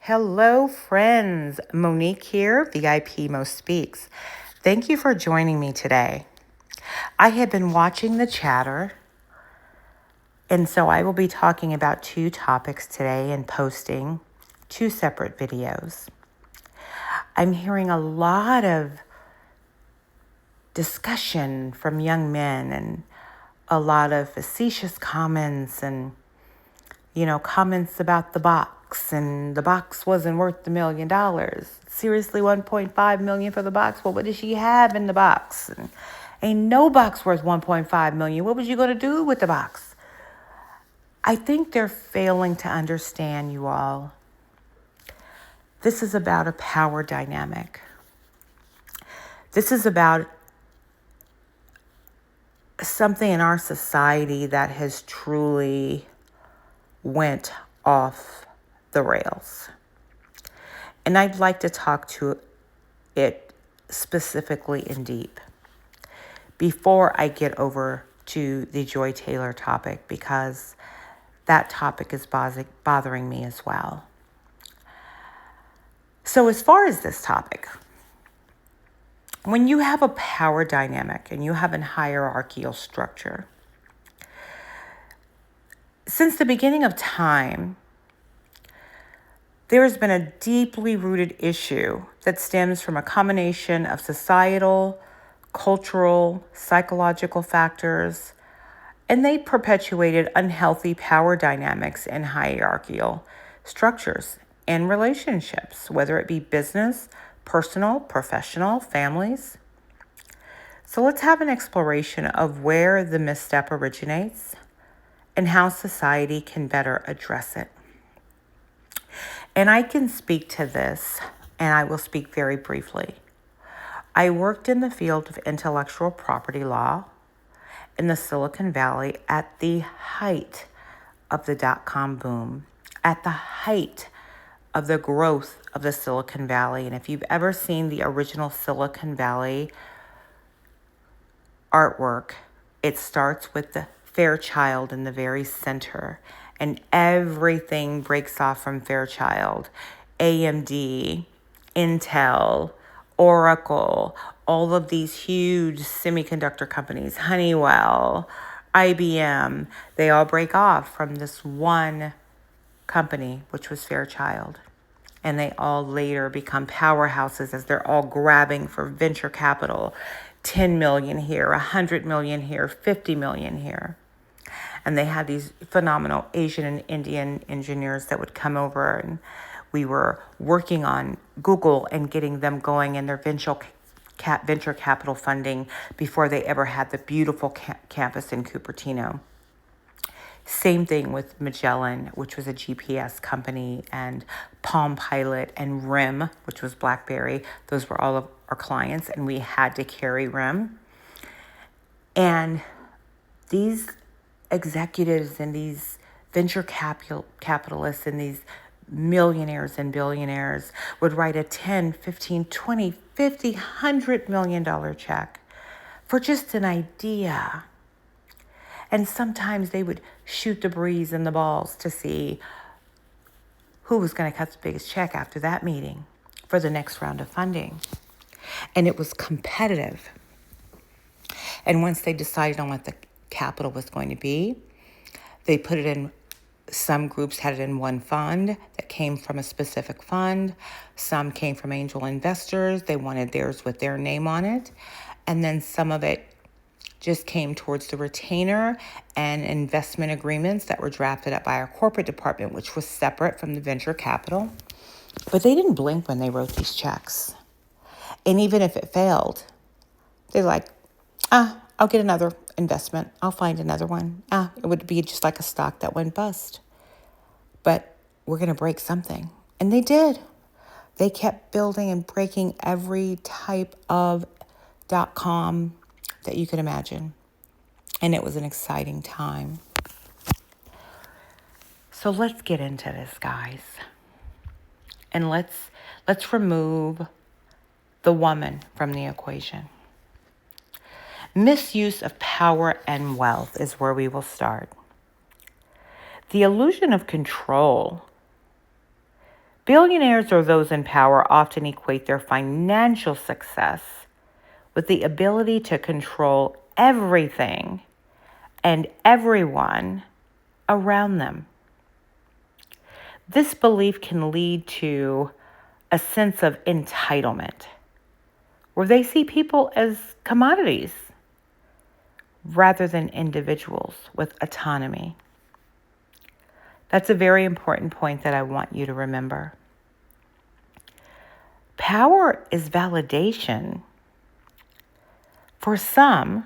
Hello, friends. Monique here, VIP Mo Speaks. Thank you for joining me today. I have been watching the chatter, and so I will be talking about two topics today and posting two separate videos. I'm hearing a lot of discussion from young men and a lot of facetious comments and comments about the box, and the box wasn't worth $1 million. Seriously, $1.5 million for the box? Well, what did she have in the box? And ain't no box worth $1.5 million. What was you going to do with the box? I think they're failing to understand, you all. This is about a power dynamic. This is about something in our society that has truly went off the rails. And I'd like to talk to it specifically and deep before I get over to the Joy Taylor topic, because that topic is bothering me as well. So as far as this topic, when you have a power dynamic and you have a hierarchical structure, since the beginning of time, there has been a deeply rooted issue that stems from a combination of societal, cultural, psychological factors, and they perpetuated unhealthy power dynamics and hierarchical structures and relationships, whether it be business, personal, professional, families. So let's have an exploration of where the misstep originates and how society can better address it. And I can speak to this, and I will speak very briefly. I worked in the field of intellectual property law in the Silicon Valley at the height of the dot-com boom, at the height of the growth of the Silicon Valley. And if you've ever seen the original Silicon Valley artwork, it starts with the Fairchild in the very center, and everything breaks off from Fairchild. AMD, Intel, Oracle, all of these huge semiconductor companies, Honeywell, IBM, they all break off from this one company, which was Fairchild. And they all later become powerhouses as they're all grabbing for venture capital. 10 million here, 100 million here, 50 million here. And they had these phenomenal Asian and Indian engineers that would come over, and we were working on Google and getting them going in their venture capital funding before they ever had the beautiful campus in Cupertino. Same thing with Magellan, which was a GPS company, and Palm Pilot and RIM, which was BlackBerry. Those were all of our clients, and we had to carry RIM. And these executives and these venture capitalists and these millionaires and billionaires would write a 10, 15, 20, 50, $100 million check for just an idea. And sometimes they would shoot the breeze and the balls to see who was going to cut the biggest check after that meeting for the next round of funding. And it was competitive. And once they decided on what the capital was going to be, they put it in, some groups had it in one fund that came from a specific fund. Some came from angel investors. They wanted theirs with their name on it. And then some of it just came towards the retainer and investment agreements that were drafted up by our corporate department, which was separate from the venture capital. But they didn't blink when they wrote these checks. And even if it failed, they're like, I'll get another investment. I'll find another one. It would be just like a stock that went bust. But we're going to break something. And they did. They kept building and breaking every type of .com that you could imagine. And it was an exciting time. So let's get into this, guys. And let's remove the woman from the equation. Misuse of power and wealth is where we will start. The illusion of control Billionaires or those in power often equate their financial success with the ability to control everything and everyone around them. This belief can lead to a sense of entitlement, where they see people as commodities rather than individuals with autonomy. That's a very important point that I want you to remember. Power is validation. For some,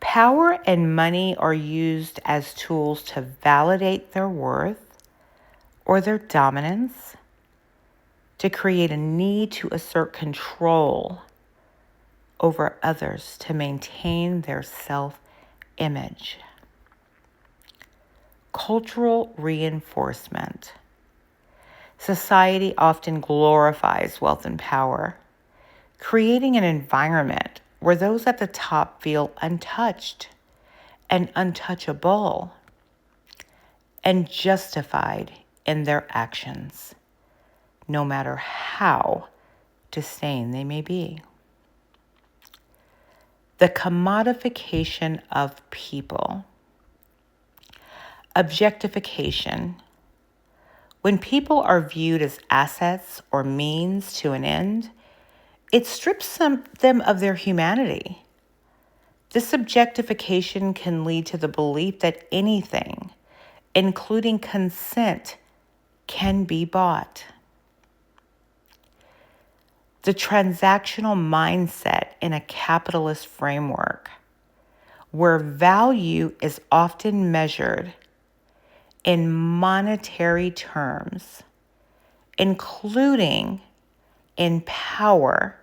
power and money are used as tools to validate their worth or their dominance, to create a need to assert control over others to maintain their self-image. Cultural reinforcement. Society often glorifies wealth and power, creating an environment where those at the top feel untouched and untouchable and justified in their actions, no matter how disdain they may be. The commodification of people. Objectification. When people are viewed as assets or means to an end, it strips them of their humanity. This objectification can lead to the belief that anything, including consent, can be bought. The transactional mindset in a capitalist framework, where value is often measured in monetary terms, including in power,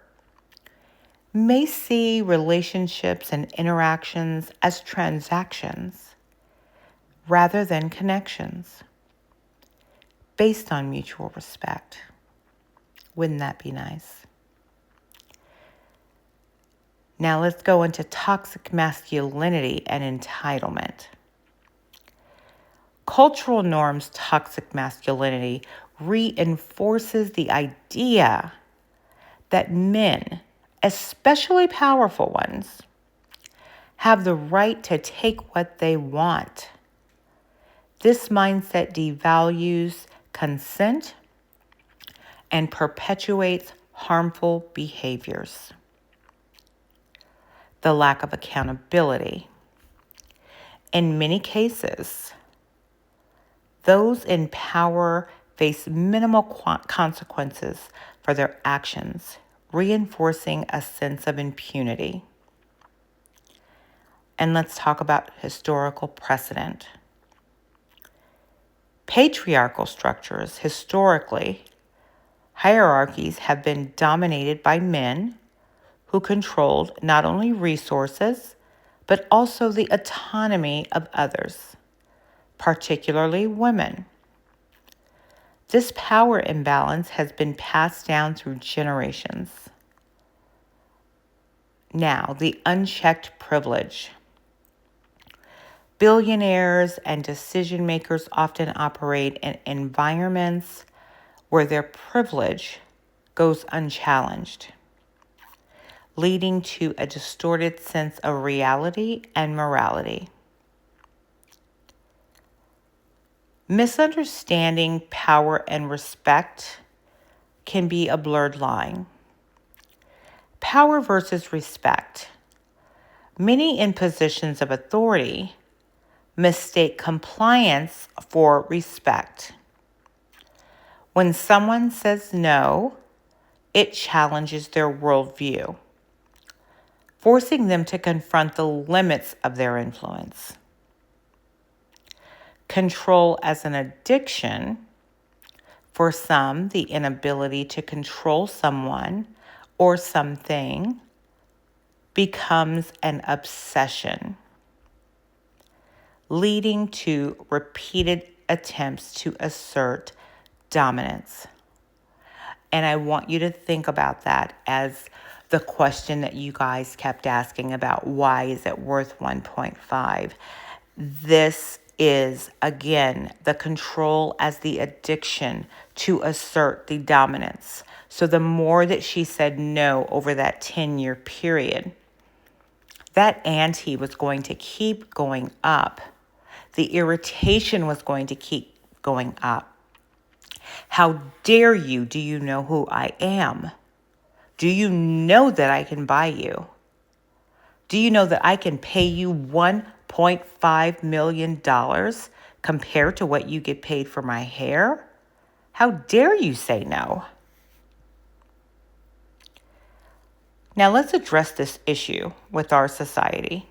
may see relationships and interactions as transactions rather than connections based on mutual respect. Wouldn't that be nice? Now let's go into toxic masculinity and entitlement. Cultural norms, toxic masculinity reinforces the idea that men, especially powerful ones, have the right to take what they want. This mindset devalues consent and perpetuates harmful behaviors. The lack of accountability. In many cases, those in power face minimal consequences for their actions, reinforcing a sense of impunity. And let's talk about historical precedent. Patriarchal structures, historically, hierarchies have been dominated by men who controlled not only resources, but also the autonomy of others, particularly women. This power imbalance has been passed down through generations. Now, the unchecked privilege. Billionaires and decision makers often operate in environments where their privilege goes unchallenged, leading to a distorted sense of reality and morality. Misunderstanding power and respect can be a blurred line. Power versus respect. Many in positions of authority mistake compliance for respect. When someone says no, it challenges their worldview, forcing them to confront the limits of their influence. Control as an addiction. For some, the inability to control someone or something becomes an obsession, leading to repeated attempts to assert dominance. And I want you to think about that as the question that you guys kept asking about, why is it worth 1.5? This is, again, the control as the addiction to assert the dominance. So the more that she said no over that 10-year period, that ante was going to keep going up. The irritation was going to keep going up. How dare you? Do you know who I am? Do you know that I can buy you? Do you know that I can pay you $1.5 million compared to what you get paid for my hair? How dare you say no? Now let's address this issue with our society.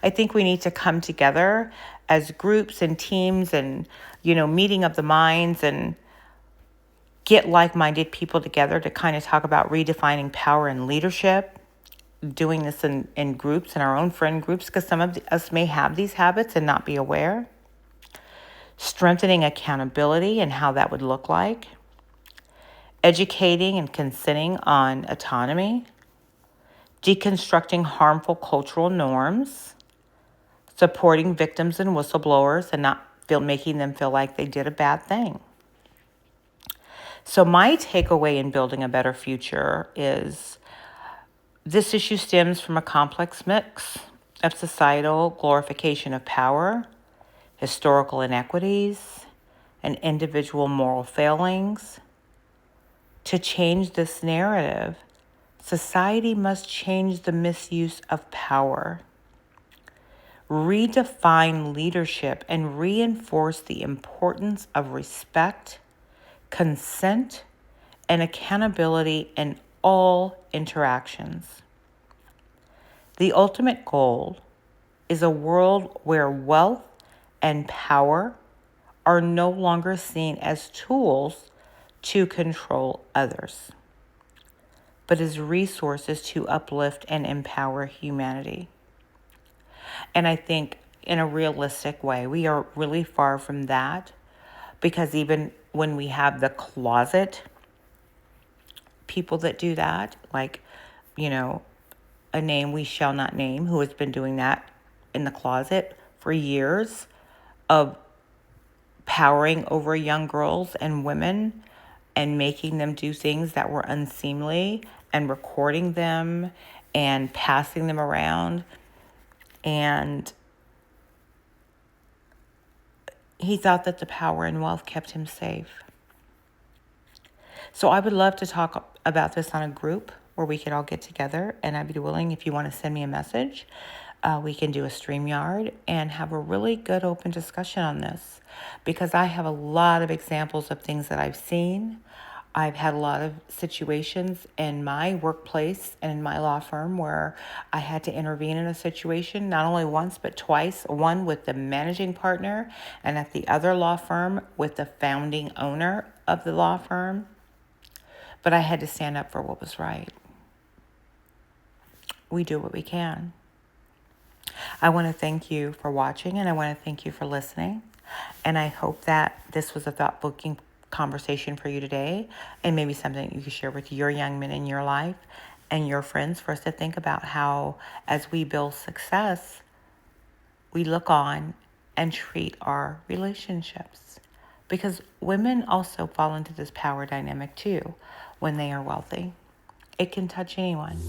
I think we need to come together as groups and teams and, meeting of the minds and get like-minded people together to kind of talk about redefining power and leadership, doing this in groups, in our own friend groups, because some of us may have these habits and not be aware. Strengthening accountability and how that would look like. Educating and consenting on autonomy. Deconstructing harmful cultural norms. Supporting victims and whistleblowers and not making them feel like they did a bad thing. So my takeaway in building a better future is this issue stems from a complex mix of societal glorification of power, historical inequities, and individual moral failings. To change this narrative, society must change the misuse of power, redefine leadership, and reinforce the importance of respect, consent, and accountability in all interactions. The ultimate goal is a world where wealth and power are no longer seen as tools to control others, but as resources to uplift and empower humanity. And I think in a realistic way, we are really far from that, because even when we have the closet people that do that, like, a name we shall not name, who has been doing that in the closet for years of powering over young girls and women and making them do things that were unseemly and recording them and passing them around. And he thought that the power and wealth kept him safe. So I would love to talk about this on a group where we could all get together, and I'd be willing, if you want to send me a message, we can do a StreamYard and have a really good open discussion on this, because I have a lot of examples of things that I've seen. I've had a lot of situations in my workplace and in my law firm where I had to intervene in a situation, not only once, but twice. One with the managing partner, and at the other law firm with the founding owner of the law firm. But I had to stand up for what was right. We do what we can. I want to thank you for watching, and I want to thank you for listening. And I hope that this was a thought-provoking conversation for you today, and maybe something you can share with your young men in your life and your friends, for us to think about how, as we build success, we look on and treat our relationships. Because women also fall into this power dynamic too when they are wealthy. It can touch anyone.